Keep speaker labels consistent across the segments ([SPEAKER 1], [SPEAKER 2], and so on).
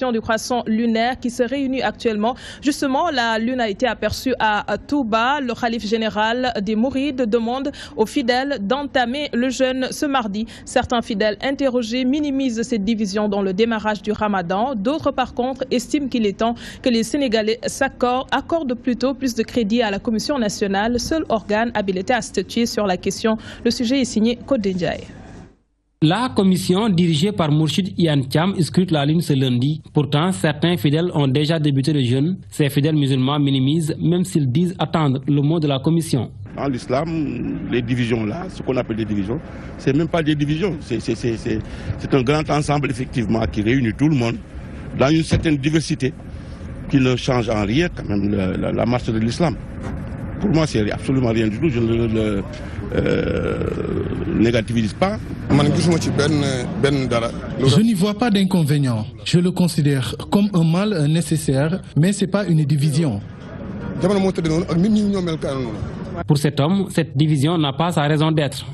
[SPEAKER 1] Du croissant lunaire qui se réunit actuellement. Justement, la lune a été aperçue à Touba. Le khalife général des Mourides demande aux fidèles d'entamer le jeûne ce mardi. Certains fidèles interrogés minimisent cette division dans le démarrage du Ramadan. D'autres, par contre, estiment qu'il est temps que les Sénégalais accordent plutôt plus de crédit à la Commission nationale, seul organe habilité à statuer sur la question. Le sujet est signé Code Ndiaye.
[SPEAKER 2] La commission dirigée par Mourchid Ian Thiam scrute la lune ce lundi. Pourtant, certains fidèles ont déjà débuté le jeûne. Ces fidèles musulmans minimisent, même s'ils disent attendre le mot de la commission.
[SPEAKER 3] En l'islam, les divisions là, ce qu'on appelle des divisions, c'est même pas des divisions. C'est un grand ensemble effectivement qui réunit tout le monde dans une certaine diversité qui ne change en rien quand même la marche de l'islam. Pour moi, c'est absolument rien du tout. Je ne le négativise pas.
[SPEAKER 4] Je n'y vois pas d'inconvénient. Je le considère comme un mal nécessaire, mais ce n'est pas une division.
[SPEAKER 2] Pour cet homme, cette division n'a pas sa raison d'être.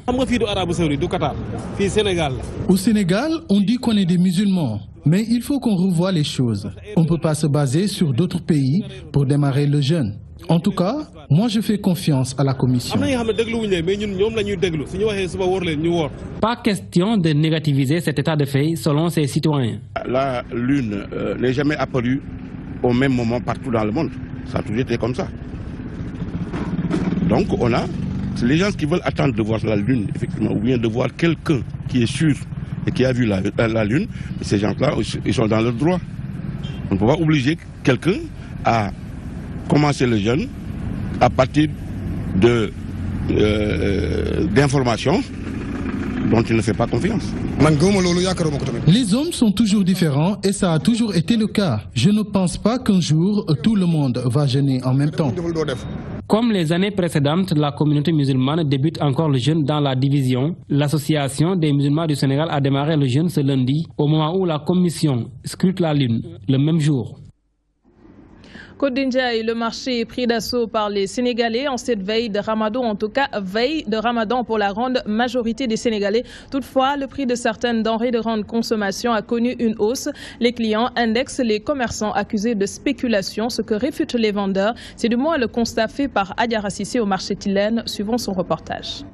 [SPEAKER 4] Au Sénégal, on dit qu'on est des musulmans, mais il faut qu'on revoie les choses. On ne peut pas se baser sur d'autres pays pour démarrer le jeûne. En tout cas, moi je fais confiance à la commission.
[SPEAKER 2] Pas question de négativiser cet état de fait selon ses citoyens.
[SPEAKER 3] La lune n'est jamais apparue au même moment partout dans le monde. Ça a toujours été comme ça. Donc on a les gens qui veulent attendre de voir la lune, effectivement, ou bien de voir quelqu'un qui est sûr et qui a vu la lune, ces gens-là, ils sont dans leur droit. On ne peut pas obliger quelqu'un à commencer le jeûne à partir d'informations dont il ne fait pas confiance.
[SPEAKER 4] Les hommes sont toujours différents et ça a toujours été le cas. Je ne pense pas qu'un jour tout le monde va jeûner en même temps.
[SPEAKER 2] Comme les années précédentes, la communauté musulmane débute encore le jeûne dans la division. L'association des musulmans du Sénégal a démarré le jeûne ce lundi, au moment où la commission scrute la lune, le même jour.
[SPEAKER 1] Code Ndiaye, le marché est pris d'assaut par les Sénégalais en cette veille de Ramadan, en tout cas veille de Ramadan pour la grande majorité des Sénégalais. Toutefois, le prix de certaines denrées de grande consommation a connu une hausse. Les clients indexent les commerçants accusés de spéculation, ce que réfutent les vendeurs. C'est du moins le constat fait par Adiara Sissé au marché Tilène. Suivons son reportage.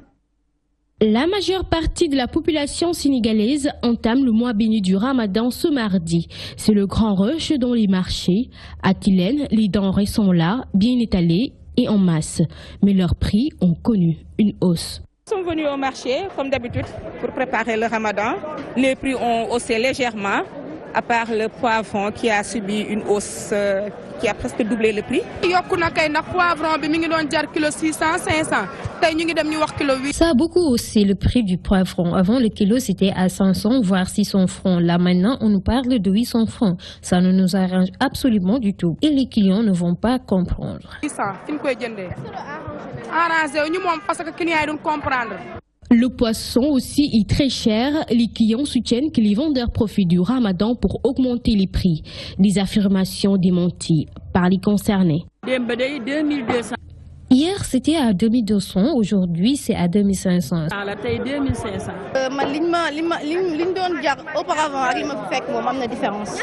[SPEAKER 5] La majeure partie de la population sénégalaise entame le mois béni du Ramadan ce mardi. C'est le grand rush dans les marchés. À Tilène, les denrées sont là, bien étalées et en masse. Mais leurs prix ont connu une hausse.
[SPEAKER 6] Nous sommes venus au marché, comme d'habitude, pour préparer le Ramadan. Les prix ont haussé légèrement, à part le poivron qui a subi une hausse qui a presque doublé le prix.
[SPEAKER 5] Ça a beaucoup haussé le prix du poivron. Avant, le kilo c'était à 500 voire 600 francs. Là maintenant, on nous parle de 800 francs. Ça ne nous arrange absolument du tout. Et les clients ne vont pas comprendre. Le poisson aussi est très cher. Les clients soutiennent que les vendeurs profitent du Ramadan pour augmenter les prix. Des affirmations démenties par les concernés. Hier, c'était à 2200, aujourd'hui, c'est à 2500.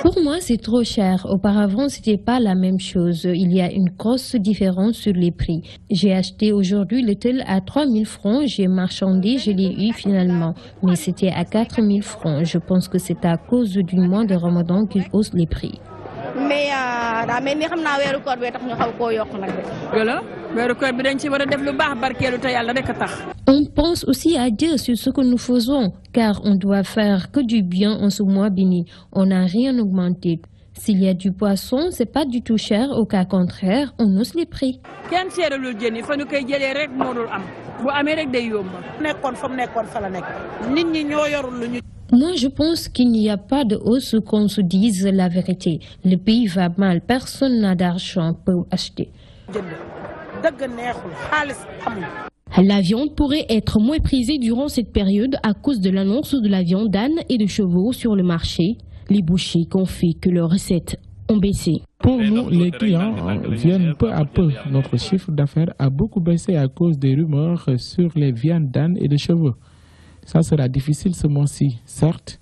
[SPEAKER 5] Pour moi, c'est trop cher. Auparavant, c'était pas la même chose. Il y a une grosse différence sur les prix. J'ai acheté aujourd'hui le tel à 3000 francs. J'ai marchandé, je l'ai eu finalement. Mais c'était à 4000 francs. Je pense que c'est à cause du mois de Ramadan qu'ils haussent les prix. On pense aussi à Dieu sur ce que nous faisons, car on doit faire que du bien en ce mois béni. On n'a rien augmenté. S'il y a du poisson, c'est pas du tout cher. Au cas contraire, on hausse les prix. Moi, je pense qu'il n'y a pas de hausse qu'on se dise la vérité. Le pays va mal, personne n'a d'argent pour acheter. La viande pourrait être moins prisée durant cette période à cause de l'annonce de la viande d'âne et de chevaux sur le marché. Les bouchers confient que leurs recettes ont baissé.
[SPEAKER 7] Pour nous, les clients viennent peu à peu. Notre chiffre d'affaires a beaucoup baissé à cause des rumeurs sur les viandes d'âne et de chevaux. Ça sera difficile ce mois-ci, certes,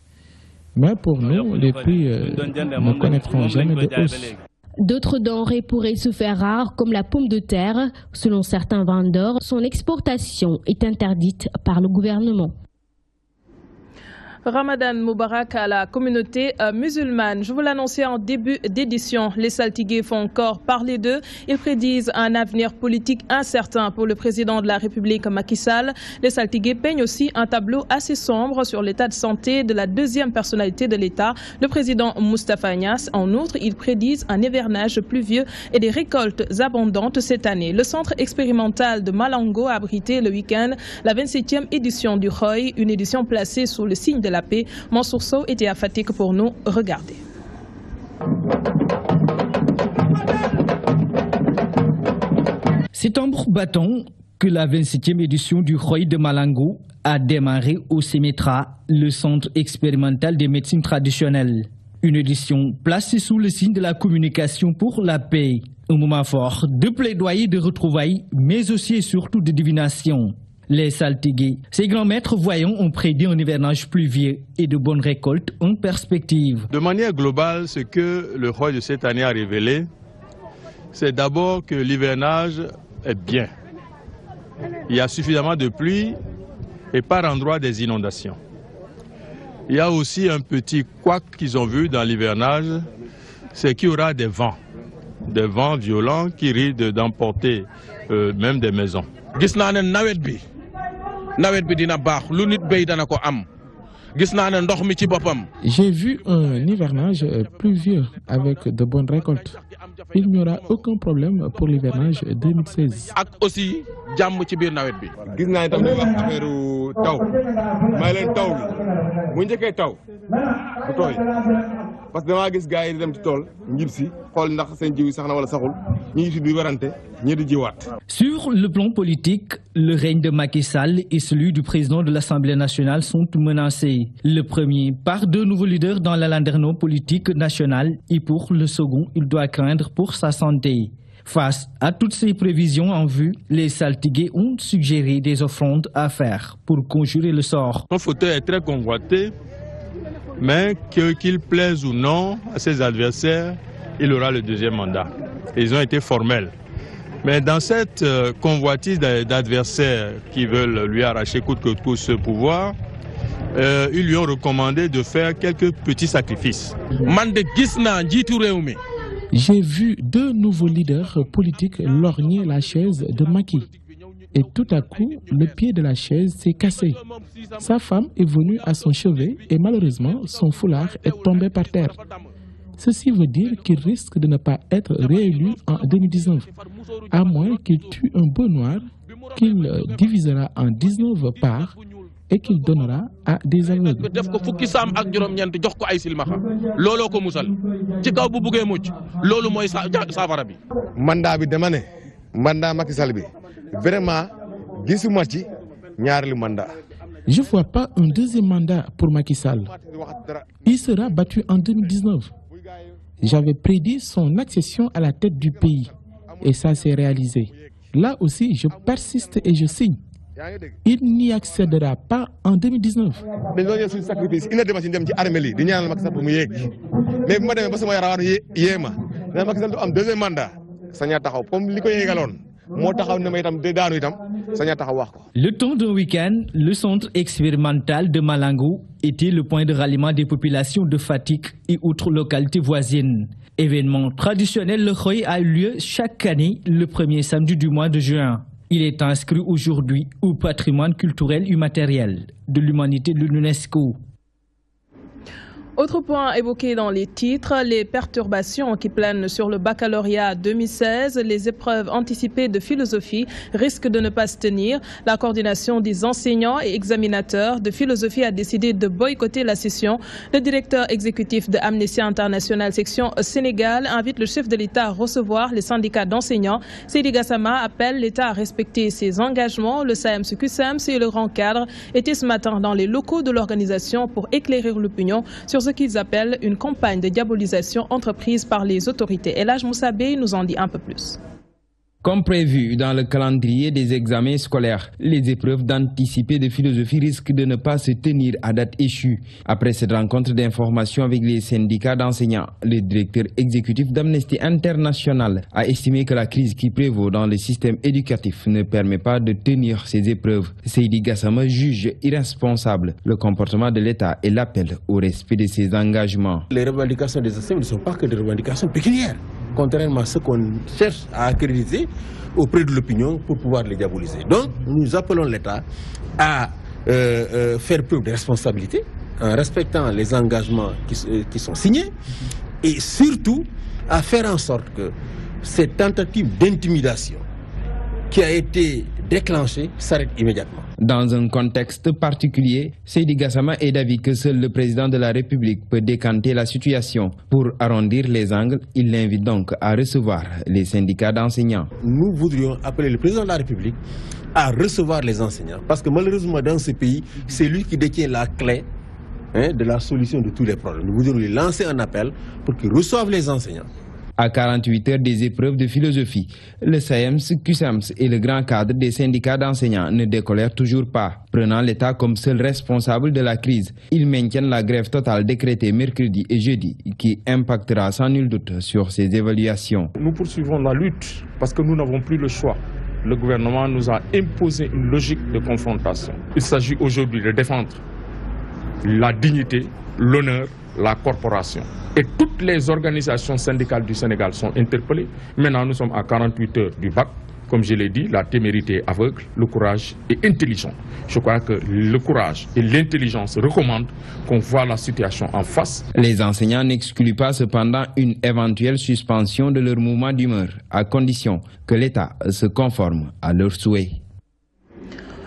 [SPEAKER 7] Mais pour nous, les prix ne connaîtront jamais de hausse.
[SPEAKER 5] D'autres denrées pourraient se faire rares, comme la pomme de terre. Selon certains vendeurs, son exportation est interdite par le gouvernement.
[SPEAKER 1] Ramadan Moubarak à la communauté musulmane. Je vous l'annonçais en début d'édition, les saltigués font encore parler d'eux. Ils prédisent un avenir politique incertain pour le président de la République Macky Sall. Les saltigués peignent aussi un tableau assez sombre sur l'état de santé de la deuxième personnalité de l'État, le président Moustapha Niasse. En outre, ils prédisent un hivernage pluvieux et des récoltes abondantes cette année. Le centre expérimental de Malango a abrité le week-end la 27e édition du Roy, une édition placée sous le signe de la paix. Mansour Sow était à Fatick pour nous regarder.
[SPEAKER 8] C'est tambour battant que la 27e édition du Roy de Malango a démarré au CEMETRA, le centre expérimental des médecines traditionnelles. Une édition placée sous le signe de la communication pour la paix. Un moment fort de plaidoyer, de retrouvailles, mais aussi et surtout de divination. Les saltigués, ces grands maîtres voyants ont prédit un hivernage pluvieux et de bonnes récoltes en perspective.
[SPEAKER 9] De manière globale, ce que le Roy de cette année a révélé, c'est d'abord que l'hivernage est bien. Il y a suffisamment de pluie et par endroits des inondations. Il y a aussi un petit couac qu'ils ont vu dans l'hivernage, c'est qu'il y aura des vents violents qui risquent d'emporter même des maisons.
[SPEAKER 7] J'ai vu un hivernage pluvieux avec de bonnes récoltes. Il n'y aura aucun problème pour l'hivernage 2016.
[SPEAKER 8] Sur le plan politique, le règne de Macky Sall et celui du président de l'Assemblée nationale sont menacés. Le premier par deux nouveaux leaders dans la landerneau politique nationale et pour le second, il doit craindre pour sa santé. Face à toutes ces prévisions en vue, les saltigués ont suggéré des offrandes à faire pour conjurer le sort.
[SPEAKER 9] Son fauteuil est très convoité, mais qu'il plaise ou non à ses adversaires, il aura le deuxième mandat. Ils ont été formels. Mais dans cette convoitise d'adversaires qui veulent lui arracher coûte que coûte ce pouvoir, ils lui ont recommandé de faire quelques petits sacrifices.
[SPEAKER 7] J'ai vu deux nouveaux leaders politiques lorgner la chaise de Macky. Et tout à coup, le pied de la chaise s'est cassé. Sa femme est venue à son chevet et malheureusement, son foulard est tombé par terre. Ceci veut dire qu'il risque de ne pas être réélu en 2019, à moins qu'il tue un bœuf noir qu'il divisera en 19 parts et qu'il donnera à des aveugles. Je ne vois pas un deuxième mandat pour Macky Sall. Il sera battu en 2019. J'avais prédit son accession à la tête du pays et ça s'est réalisé. Là aussi, je persiste et je signe. Il n'y accédera pas en 2019.
[SPEAKER 8] Le temps d'un week-end, le centre expérimental de Malango était le point de ralliement des populations de Fatick et autres localités voisines. Événement traditionnel, le Roy a lieu chaque année le premier samedi du mois de juin. Il est inscrit aujourd'hui au patrimoine culturel immatériel de l'humanité de l'UNESCO.
[SPEAKER 1] Autre point évoqué dans les titres, les perturbations qui planent sur le baccalauréat 2016. Les épreuves anticipées de philosophie risquent de ne pas se tenir. La coordination des enseignants et examinateurs de philosophie a décidé de boycotter la session. Le directeur exécutif de Amnesty International section Sénégal invite le chef de l'État à recevoir les syndicats d'enseignants. Seydi Gassama appelle l'État à respecter ses engagements. Le SAEMS-CUSEMS et le grand cadre étaient ce matin dans les locaux de l'organisation pour éclairer l'opinion sur ce qu'ils appellent une campagne de diabolisation entreprise par les autorités. Elhaj Moussa Bey nous en dit un peu plus.
[SPEAKER 10] Comme prévu dans le calendrier des examens scolaires, les épreuves d'anticipé de philosophie risquent de ne pas se tenir à date échue. Après cette rencontre d'information avec les syndicats d'enseignants, le directeur exécutif d'Amnesty International a estimé que la crise qui prévaut dans le système éducatif ne permet pas de tenir ces épreuves. Seydi Gassama juge irresponsable le comportement de l'État et l'appel au respect de ses engagements.
[SPEAKER 11] Les revendications des enseignants ne sont pas que des revendications pécuniaires, contrairement à ce qu'on cherche à accréditer auprès de l'opinion pour pouvoir les diaboliser. Donc, nous appelons l'État à faire preuve de responsabilité en respectant les engagements qui sont signés et surtout à faire en sorte que cette tentative d'intimidation qui a été déclenchée s'arrête immédiatement.
[SPEAKER 10] Dans un contexte particulier, Seydi Gassama est d'avis que seul le président de la République peut décanter la situation. Pour arrondir les angles, il l'invite donc à recevoir les syndicats d'enseignants.
[SPEAKER 11] Nous voudrions appeler le président de la République à recevoir les enseignants parce que malheureusement dans ce pays, c'est lui qui détient la clé de la solution de tous les problèmes. Nous voudrions lui lancer un appel pour qu'il reçoive les enseignants.
[SPEAKER 10] À 48 heures des épreuves de philosophie, le SAEMS, CUSAMS et le grand cadre des syndicats d'enseignants ne décolèrent toujours pas. Prenant l'État comme seul responsable de la crise, ils maintiennent la grève totale décrétée mercredi et jeudi qui impactera sans nul doute sur ces évaluations.
[SPEAKER 12] Nous poursuivons la lutte parce que nous n'avons plus le choix. Le gouvernement nous a imposé une logique de confrontation. Il s'agit aujourd'hui de défendre la dignité, l'honneur, la corporation. Et toutes les organisations syndicales du Sénégal sont interpellées. Maintenant, nous sommes à 48 heures du bac. Comme je l'ai dit, la témérité est aveugle, le courage est intelligent. Je crois que le courage et l'intelligence recommandent qu'on voit la situation en face.
[SPEAKER 10] Les enseignants n'excluent pas cependant une éventuelle suspension de leur mouvement d'humeur, à condition que l'État se conforme à leurs souhaits.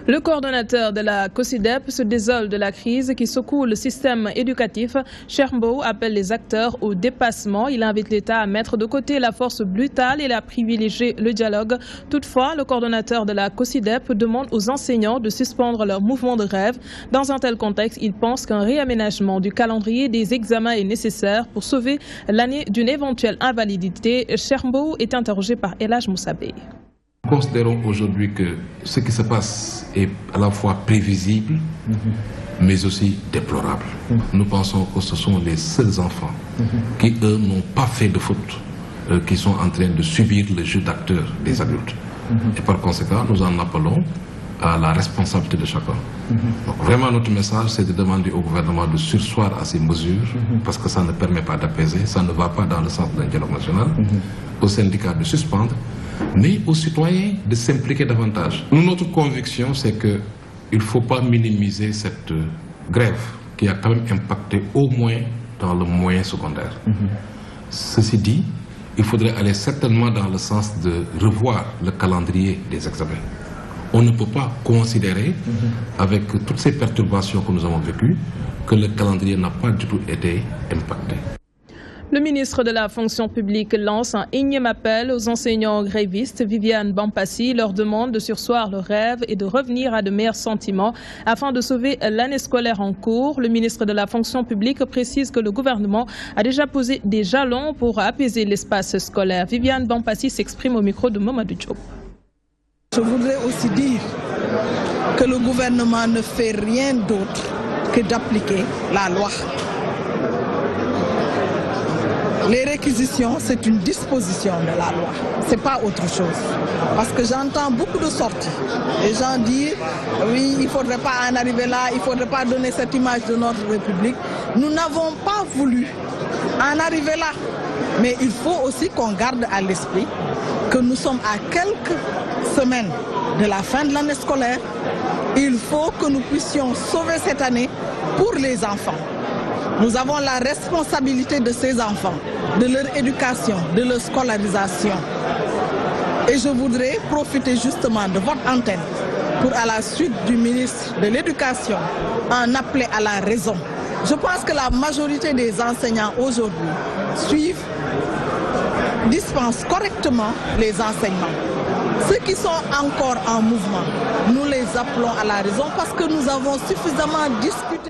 [SPEAKER 1] Le coordonnateur de la COSYDEP se désole de la crise qui secoue le système éducatif. Cheikh Mbow appelle les acteurs au dépassement. Il invite l'État à mettre de côté la force brutale et à privilégier le dialogue. Toutefois, le coordonnateur de la COSYDEP demande aux enseignants de suspendre leur mouvement de grève. Dans un tel contexte, il pense qu'un réaménagement du calendrier des examens est nécessaire pour sauver l'année d'une éventuelle invalidité. Cheikh Mbow est interrogé par Elhaj Moussabé.
[SPEAKER 13] Nous considérons aujourd'hui que ce qui se passe est à la fois prévisible, mais aussi déplorable. Nous pensons que ce sont les seuls enfants qui, eux, n'ont pas fait de faute, qui sont en train de subir le jeu d'acteurs des adultes. Et par conséquent, nous en appelons à la responsabilité de chacun. Donc, vraiment, notre message, c'est de demander au gouvernement de surseoir à ces mesures, parce que ça ne permet pas d'apaiser, ça ne va pas dans le sens d'un dialogue national, aux syndicats de suspendre, mais aux citoyens de s'impliquer davantage. Nous, notre conviction, c'est qu'il ne faut pas minimiser cette grève qui a quand même impacté au moins dans le moyen secondaire. Ceci dit, il faudrait aller certainement dans le sens de revoir le calendrier des examens. On ne peut pas considérer, avec toutes ces perturbations que nous avons vécues, que le calendrier n'a pas du tout été impacté.
[SPEAKER 1] Le ministre de la fonction publique lance un énième appel aux enseignants grévistes. Viviane Bampassi leur demande de surseoir leurs rêves et de revenir à de meilleurs sentiments afin de sauver l'année scolaire en cours. Le ministre de la fonction publique précise que le gouvernement a déjà posé des jalons pour apaiser l'espace scolaire. Viviane Bampassi s'exprime au micro de Mamadou Diop.
[SPEAKER 14] Je voudrais aussi dire que le gouvernement ne fait rien d'autre que d'appliquer la loi. Les réquisitions, c'est une disposition de la loi, ce n'est pas autre chose. Parce que j'entends beaucoup de sorties. Les gens disent, oui, il ne faudrait pas en arriver là, il ne faudrait pas donner cette image de notre République. Nous n'avons pas voulu en arriver là. Mais il faut aussi qu'on garde à l'esprit que nous sommes à quelques semaines de la fin de l'année scolaire. Il faut que nous puissions sauver cette année pour les enfants. Nous avons la responsabilité de ces enfants, de leur éducation, de leur scolarisation. Et je voudrais profiter justement de votre antenne pour, à la suite du ministre de l'Éducation, en appeler à la raison. Je pense que la majorité des enseignants aujourd'hui dispensent correctement les enseignements. Ceux qui sont encore en mouvement, nous les appelons à la raison parce que nous avons suffisamment discuté.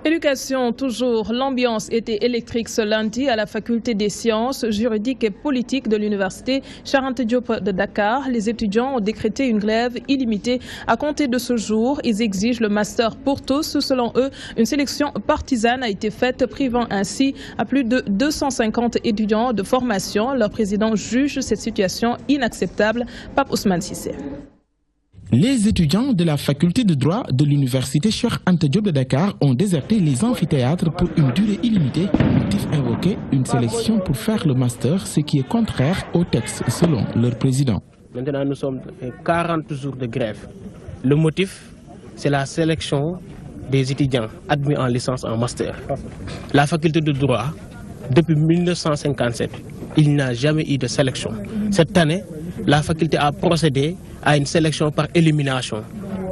[SPEAKER 1] Éducation, toujours, l'ambiance était électrique ce lundi à la faculté des sciences juridiques et politiques de l'université Cheikh Anta Diop de Dakar. Les étudiants ont décrété une grève illimitée à compter de ce jour. Ils exigent le master pour tous. Selon eux, une sélection partisane a été faite, privant ainsi à plus de 250 étudiants de formation. Leur président juge cette situation inacceptable. Pape Ousmane Sissé.
[SPEAKER 7] Les étudiants de la faculté de droit de l'université Cheikh Anta Diop de Dakar ont déserté les amphithéâtres pour une durée illimitée. Motif invoqué, une sélection pour faire le master, ce qui est contraire au texte selon leur président.
[SPEAKER 15] Maintenant, nous sommes 40 jours de grève. Le motif, c'est la sélection des étudiants admis en licence en master. La faculté de droit, depuis 1957, il n'y a jamais eu de sélection. Cette année, la faculté a procédé à une sélection par élimination,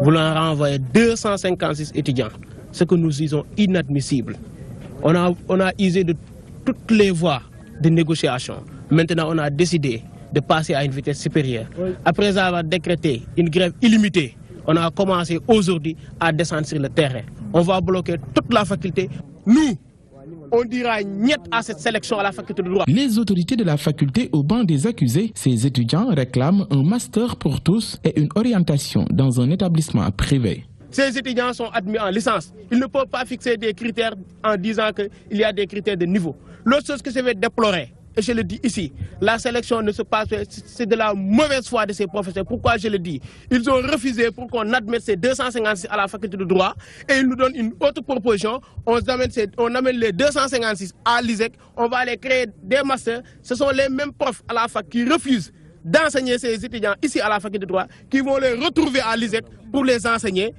[SPEAKER 15] voulant renvoyer 256 étudiants, ce que nous disons inadmissible. On a usé de toutes les voies de négociation. Maintenant, on a décidé de passer à une vitesse supérieure. Après avoir décrété une grève illimitée, on a commencé aujourd'hui à descendre sur le terrain. On va bloquer toute la faculté. Nous, on dira niet à cette sélection à la faculté de droit.
[SPEAKER 7] Les autorités de la faculté au banc des accusés, ces étudiants réclament un master pour tous et une orientation dans un établissement privé.
[SPEAKER 15] Ces étudiants sont admis en licence. Ils ne peuvent pas fixer des critères en disant qu'il y a des critères de niveau. L'autre chose que je vais déplorer, et je le dis ici, la sélection ne se passe, c'est de la mauvaise foi de ces professeurs. Pourquoi je le dis? Ils ont refusé pour qu'on admette ces 256 à la faculté de droit et ils nous donnent une autre proposition. On amène les 256 à l'ISEC, on va aller créer des masters. Ce sont les mêmes profs à la fac qui refusent d'enseigner ces étudiants ici à la faculté de droit, qui vont les retrouver à l'ISEC pour les enseigner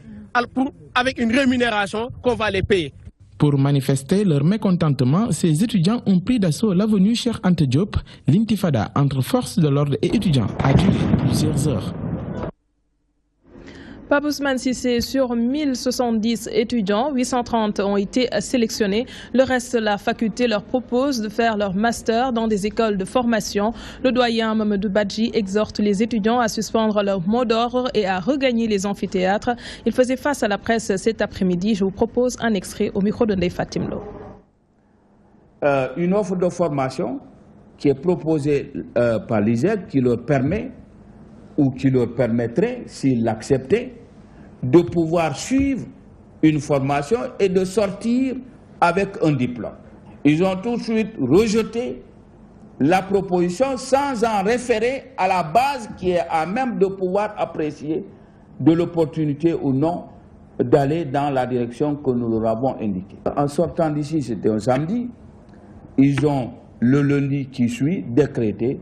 [SPEAKER 15] avec une rémunération qu'on va les payer.
[SPEAKER 7] Pour manifester leur mécontentement, ces étudiants ont pris d'assaut l'avenue Cheikh Anta Diop. L'intifada entre forces de l'ordre et étudiants a duré plusieurs heures.
[SPEAKER 1] Pape Ousmane Sissé, sur 1070 étudiants, 830 ont été sélectionnés. Le reste, la faculté leur propose de faire leur master dans des écoles de formation. Le doyen Mamadou Badji exhorte les étudiants à suspendre leur mot d'ordre et à regagner les amphithéâtres. Il faisait face à la presse cet après-midi. Je vous propose un extrait au micro de Ndeye Fatim Lo.
[SPEAKER 16] Une offre de formation qui est proposée par l'ISEC qui leur permet ou qui leur permettrait, s'ils l'acceptaient, de pouvoir suivre une formation et de sortir avec un diplôme. Ils ont tout de suite rejeté la proposition sans en référer à la base qui est à même de pouvoir apprécier de l'opportunité ou non d'aller dans la direction que nous leur avons indiquée. En sortant d'ici, c'était un samedi, ils ont le lundi qui suit décrété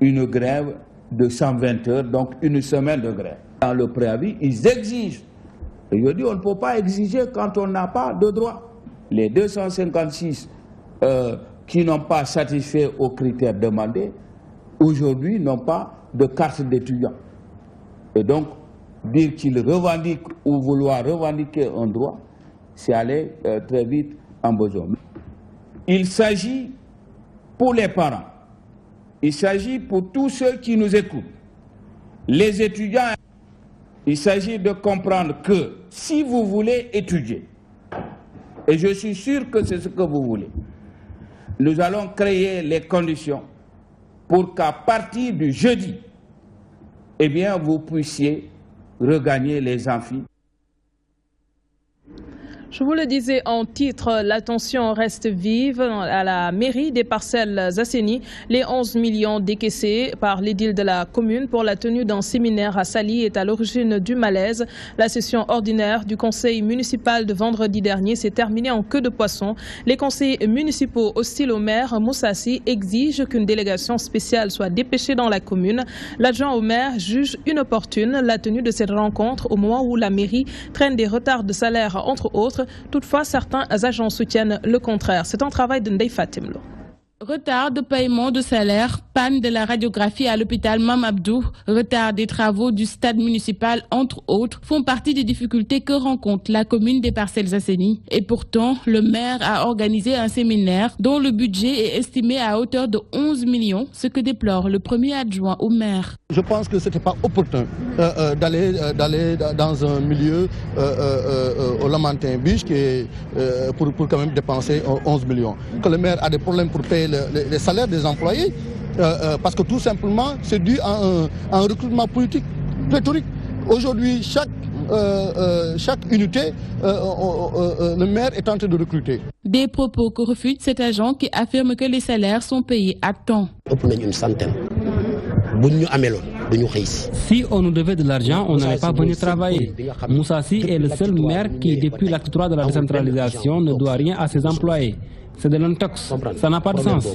[SPEAKER 16] une grève de 120 heures, donc une semaine de grève. Dans le préavis, ils exigent. Et je dis, on ne peut pas exiger quand on n'a pas de droit. Les 256 qui n'ont pas satisfait aux critères demandés, aujourd'hui n'ont pas de carte d'étudiant. Et donc, dire qu'ils revendiquent ou vouloir revendiquer un droit, c'est aller très vite en besoin. Il s'agit pour les parents. Il s'agit pour tous ceux qui nous écoutent, les étudiants, il s'agit de comprendre que si vous voulez étudier, et je suis sûr que c'est ce que vous voulez, nous allons créer les conditions pour qu'à partir du jeudi, eh bien, vous puissiez regagner les amphis.
[SPEAKER 1] Je vous le disais en titre, la tension reste vive à la mairie des Parcelles Assainies. Les 11 millions décaissés par l'édile de la commune pour la tenue d'un séminaire à Saly est à l'origine du malaise. La session ordinaire du conseil municipal de vendredi dernier s'est terminée en queue de poisson. Les conseillers municipaux hostiles au maire Moussassi exigent qu'une délégation spéciale soit dépêchée dans la commune. L'adjoint au maire juge inopportune la tenue de cette rencontre au moment où la mairie traîne des retards de salaire entre autres. Toutefois, certains agents soutiennent le contraire. C'est un travail de Ndeye Fatim Lo.
[SPEAKER 17] Retard de paiement de salaire, panne de la radiographie à l'hôpital Mamabdou, retard des travaux du stade municipal, entre autres, font partie des difficultés que rencontre la commune des Parcelles Assainies. Et pourtant, le maire a organisé un séminaire dont le budget est estimé à hauteur de 11 millions, ce que déplore le premier adjoint au maire.
[SPEAKER 18] Je pense que ce n'était pas opportun d'aller dans un milieu au Lamentin-Biche pour quand même dépenser 11 millions. Que le maire a des problèmes pour payer les salaires des employés, parce que tout simplement c'est dû à un recrutement politique rhétorique. Aujourd'hui, chaque unité, le maire est en train de recruter.
[SPEAKER 17] Des propos que refute cet agent qui affirme que les salaires sont payés à temps.
[SPEAKER 19] Une centaine.
[SPEAKER 2] Si on nous devait de l'argent, on n'allait pas venir travailler. Moussa Sy est le seul maire qui, depuis l'acte 3 de la décentralisation, ne doit rien à ses employés. C'est de l'intox. Ça n'a pas de sens.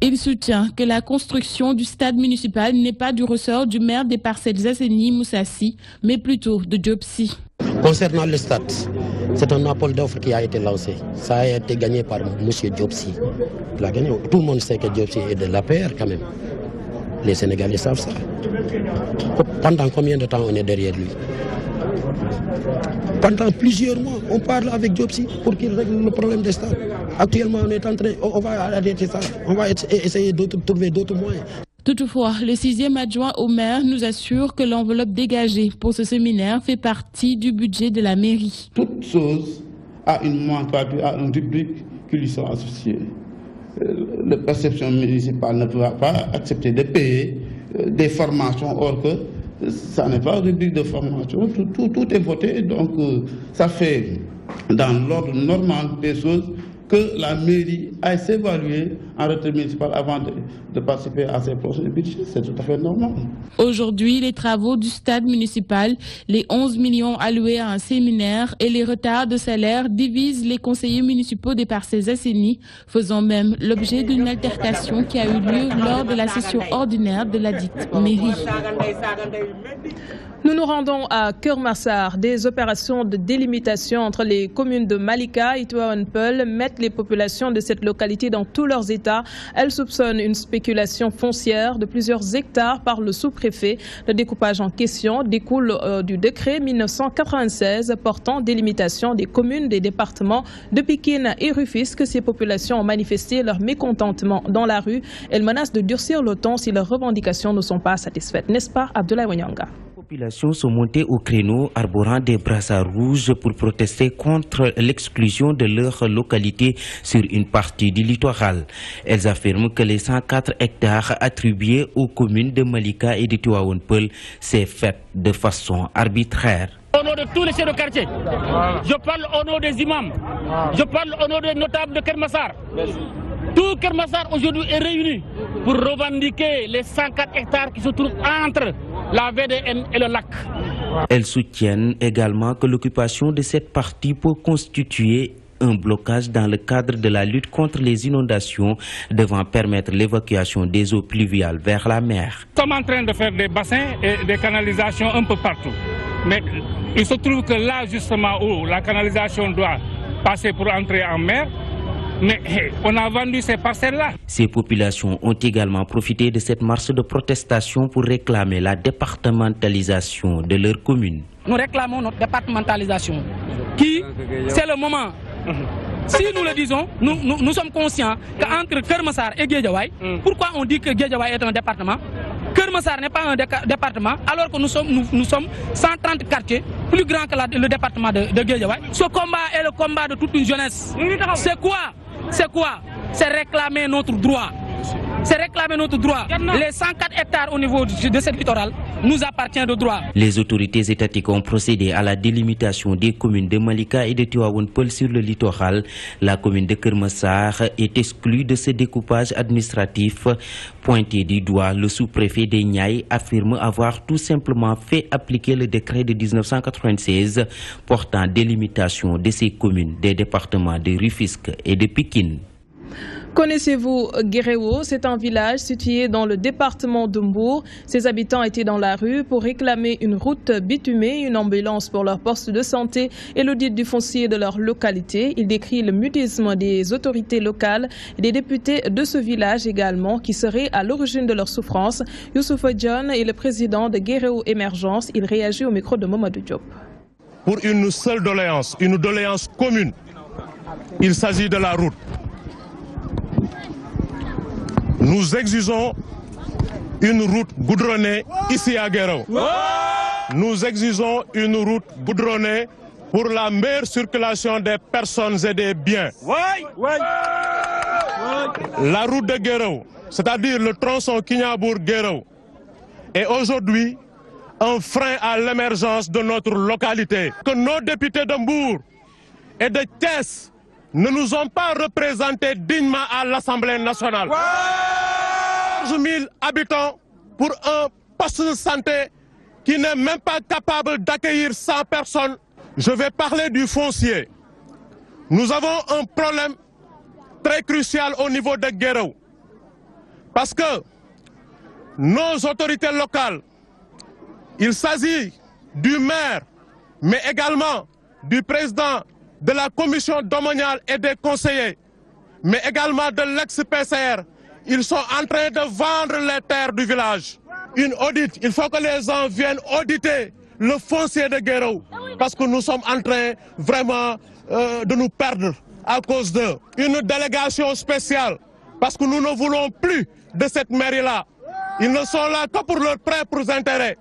[SPEAKER 17] Il soutient que la construction du stade municipal n'est pas du ressort du maire des Parcelles Assainies, Moussa Sy, mais plutôt de Diop Sy.
[SPEAKER 19] Concernant le stade, c'est un appel d'offres qui a été lancé. Ça a été gagné par M. Diop Sy. Tout le monde sait que Diop Sy est de l'APR quand même. Les Sénégalais savent ça. Pendant combien de temps on est derrière lui? Pendant plusieurs mois, on parle avec Diop Sy pour qu'il règle le problème des stades. Actuellement, on va arrêter ça. On va essayer de trouver d'autres moyens.
[SPEAKER 17] Toutefois, le 6e adjoint au maire nous assure que l'enveloppe dégagée pour ce séminaire fait partie du budget de la mairie.
[SPEAKER 20] Toute chose a une nomenclature, a une rubrique qui lui sont associées. La perception municipale ne pourra pas accepter de payer des formations, or que ça n'est pas une rubrique de formation. Tout est voté, donc ça fait dans l'ordre normal des choses que la mairie aille s'évaluer en retraite municipale avant de participer à ces prochains budgets. C'est tout à fait normal.
[SPEAKER 17] Aujourd'hui, les travaux du stade municipal, les 11 millions alloués à un séminaire et les retards de salaire divisent les conseillers municipaux des Parcelles Assainies, faisant même l'objet d'une altercation qui a eu lieu lors de la session ordinaire de la dite mairie.
[SPEAKER 1] Nous nous rendons à Keur Massar. Des opérations de délimitation entre les communes de Malika et Tivaouane Peulh mettent les populations de cette localité dans tous leurs états. Elles soupçonnent une spéculation foncière de plusieurs hectares par le sous-préfet. Le découpage en question découle du décret 1996 portant délimitation des communes des départements de Pikine et Rufisque. Ces populations ont manifesté leur mécontentement dans la rue. Elles menacent de durcir le ton si leurs revendications ne sont pas satisfaites. N'est-ce pas, Abdoulaye Wanyanga?
[SPEAKER 21] Les populations sont montées au créneau arborant des brassards rouges pour protester contre l'exclusion de leur localité sur une partie du littoral. Elles affirment que les 104 hectares attribués aux communes de Malika et de Tivaouane Peulh s'est fait de façon arbitraire.
[SPEAKER 22] Au nom de tous les chefs de quartier, je parle au nom des imams, je parle au nom des notables de Keur Massar. Tout Keur Massar aujourd'hui est réuni pour revendiquer les 104 hectares qui se trouvent entre la VDN et le lac.
[SPEAKER 21] Elles soutiennent également que l'occupation de cette partie peut constituer un blocage dans le cadre de la lutte contre les inondations, devant permettre l'évacuation des eaux pluviales vers la mer.
[SPEAKER 22] Nous sommes en train de faire des bassins et des canalisations un peu partout. Mais il se trouve que là, justement, où la canalisation doit passer pour entrer en mer, mais on a vendu ces parcelles-là.
[SPEAKER 21] Ces populations ont également profité de cette marche de protestation pour réclamer la départementalisation de leur commune.
[SPEAKER 22] Nous réclamons notre départementalisation, qui, c'est le moment. Si nous le disons, nous sommes conscients qu'entre Keur Massar et Guédiawaye, pourquoi on dit que Guédiawaye est un département? Keur Massar n'est pas un département, alors que nous sommes 130 quartiers, plus grands que le département de Guédiawaye. Ce combat est le combat de toute une jeunesse. C'est quoi? C'est réclamer notre droit. C'est réclamer notre droit. Les 104 hectares au niveau de cette littoral nous appartiennent de droit.
[SPEAKER 21] Les autorités étatiques ont procédé à la délimitation des communes de Malika et de Tivaouane Peulh sur le littoral. La commune de Keur Massar est exclue de ce découpage administratif. Pointé du doigt, le sous-préfet des Niayes affirme avoir tout simplement fait appliquer le décret de 1996 portant délimitation de ces communes des départements de Rufisque et de Pikine.
[SPEAKER 1] Connaissez-vous Guéréo? C'est un village situé dans le département de Mbour. Ses habitants étaient dans la rue pour réclamer une route bitumée, une ambulance pour leur poste de santé et l'audit du foncier de leur localité. Il décrit le mutisme des autorités locales et des députés de ce village également qui seraient à l'origine de leur souffrance. Youssoupha John est le président de Guéréo Émergence. Il réagit au micro de Mamadou Diop.
[SPEAKER 3] Pour une seule doléance, une doléance commune, il s'agit de la route. Nous exigeons une route goudronnée ici à Guéréo. Nous exigeons une route goudronnée pour la meilleure circulation des personnes et des biens. La route de Guéréo, c'est-à-dire le tronçon Kinyabour-Guéréo, est aujourd'hui un frein à l'émergence de notre localité. Que nos députés de Mbour et de Thiès ne nous ont pas représentés dignement à l'Assemblée nationale. 14 000 habitants pour un poste de santé qui n'est même pas capable d'accueillir 100 personnes. Je vais parler du foncier. Nous avons un problème très crucial au niveau de Guéréo. Parce que nos autorités locales, il s'agit du maire, mais également du président de la commission domaniale et des conseillers, mais également de l'ex-PCR. Ils sont en train de vendre les terres du village. Une audit, il faut que les gens viennent auditer le foncier de Guéréo, parce que nous sommes en train vraiment de nous perdre à cause d'eux. Une délégation spéciale, parce que nous ne voulons plus de cette mairie-là. Ils ne sont là que pour leurs propres intérêts.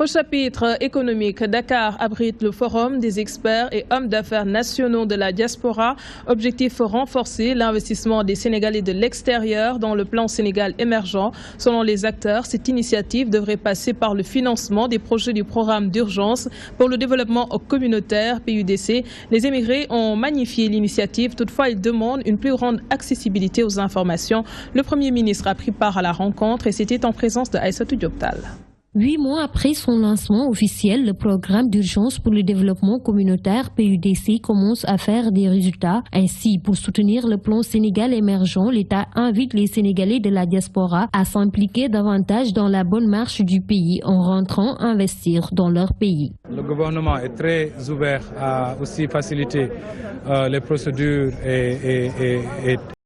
[SPEAKER 1] Au chapitre économique, Dakar abrite le forum des experts et hommes d'affaires nationaux de la diaspora. Objectif renforcer l'investissement des Sénégalais de l'extérieur dans le plan Sénégal émergent. Selon les acteurs, cette initiative devrait passer par le financement des projets du programme d'urgence pour le développement communautaire PUDC. Les émigrés ont magnifié l'initiative, toutefois ils demandent une plus grande accessibilité aux informations. Le Premier ministre a pris part à la rencontre et c'était en présence de Aïssatou Dioptal.
[SPEAKER 5] 8 mois après son lancement officiel, le programme d'urgence pour le développement communautaire PUDC commence à faire des résultats. Ainsi, pour soutenir le plan Sénégal émergent, l'État invite les Sénégalais de la diaspora à s'impliquer davantage dans la bonne marche du pays en rentrant investir dans leur pays.
[SPEAKER 4] Le gouvernement est très ouvert à aussi faciliter les procédures et